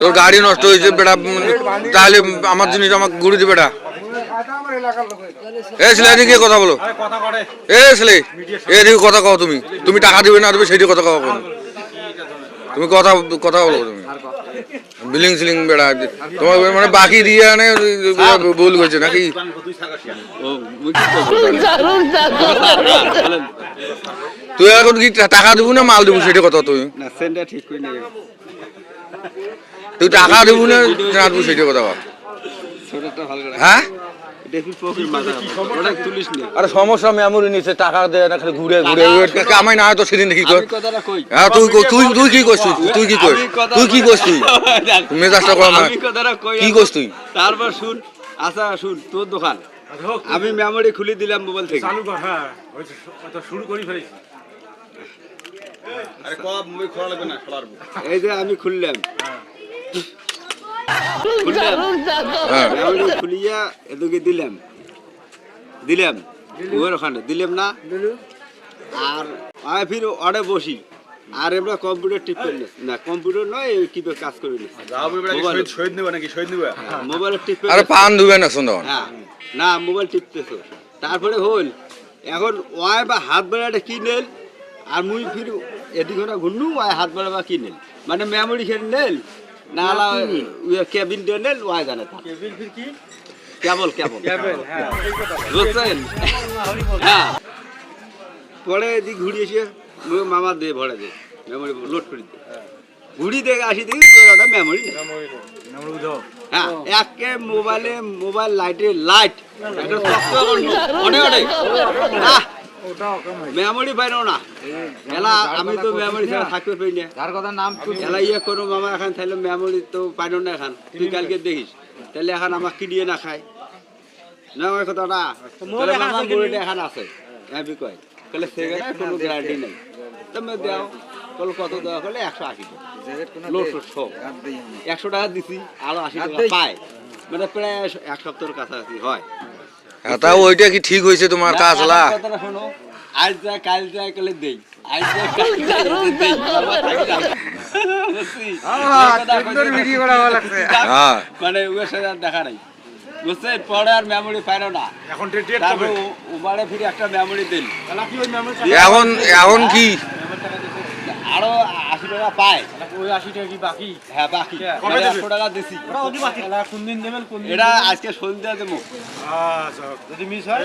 তোর গাড়ি নষ্ট হয়েছে বেটা, তাহলে আমার জিনিস আমাকে ঘুরে দিবে বেটা। এ ছেলে এদিকে কথা বলো, এ ছেলে এদিকে কথা কও। তুমি তুমি টাকা দিবে না দিবে সেইটি কথা কও। তুমি কথা কথা বলো। তুমি বিলিং সিলিং বেড়া তোমার মানে বাকি দিয়ে আনে ভুল করছে নাকি? তুই এখন কি টাকা দিব না মাল দিব সেটা কথা? তুই টাকা দিব না রাখবো সেটা কথা। হ্যাঁ আরে সমস্যা মেমোরি নিচ্ছে, টাকা দেয় না খালি ঘুরে ঘুরে কামাই না হয় তো সেদিন কি কর। হ্যাঁ তুই তুই তুই কি করছিস? তুই কি কর? তুই কি করছিস? মেজাজটা কর না কি করছিস তুই? তারপর শুন, আচ্ছা শুন, তোর দোকান আমি মেমোরি খুলে দিলাম মোবাইল থেকে। চালু কর। হ্যাঁ ওইটা শুরু করি ফেলেছি। আরে কব মুই খোলা লাগবে না, খোলারবো। এই যে আমি খুললাম, মেমোরি খুলিয়া এদিকে দিলাম ওর ওখানে দিলাম না। আর আমি ফির অড়ে বসি আর আমরা কম্পিউটার টিপে না, কম্পিউটার নয় কিভাবে কাজ করে নি। শহীদ নেবে নাকি? শহীদ নেবে মোবাইল টিপে। আরে পান দিবে না শুনো। হ্যাঁ না, মোবাইল টিপতেছো। তারপরে হল এখন ওয়াই বা হাত বেড়াটা কি নেল আর মুই ফির এদিকে না ঘুরনু ওয়াই হাত বেড়া বা কি নেল, মানে মেমোরি খেয়ে নেল না কেবিন দিয়ে নেল ওয়াই জানে। কেবিল ফির কি? কেবল হ্যাঁ বুঝছেন? হ্যাঁ পরে এদিক ঘুরি এসে মামা দে ভরে দে মেমোরি লোড করে দে। ঘুরি দেখে আসি দেখি ওটা মেমোরি নেই। হ্যাঁ একে মোবাইল লাইটের লাইট মেমোরি পাইনো না এলা। আমি তো মেমোরি ছাড়া থাকতে পারি না। তার কথা নাম এলা ইয়ে করো মামা এখন তাহলে মেমোরি তো পাইনো না এখন। তুই কালকে দেখিস তাহলে এখন আমার কি দিয়ে না খায় না ওই কথাটা। মামা মোবাইলটা এখন আছে এমপি কয় তাহলে সেখানে কোনো গ্যারান্টি নেই। তুমি দাও কল কত দেওয়া করলে 180 টাকা লোড সব 100 টাকা দিছি আরো 80 টাকা পায়, মানে প্রায় এক সপ্তাহের কাছাকাছি হয়। তা ওইটা কি ঠিক হয়েছে তোমার কাজলা? কথাটা শোনো, আজ যায় কাল যায় কলে দেই, আজ যায় কাল যায় দেই মানে ওর সাথে দেখা নাই বুঝছে। পরে আর মেমোরি পাইলো না এখন ওবারে ফিরে একটা মেমোরি দিল। এখন কি আরো 80 টাকা পায়। ওই 80 টাকা কি বাকি? হ্যাঁ বাকি 100 টাকা দিছি। কোন দিন দেবেন? কোন দিন? এটা আজকে সন্ধ্যা দেবো। আচ্ছা যদি মিস হয়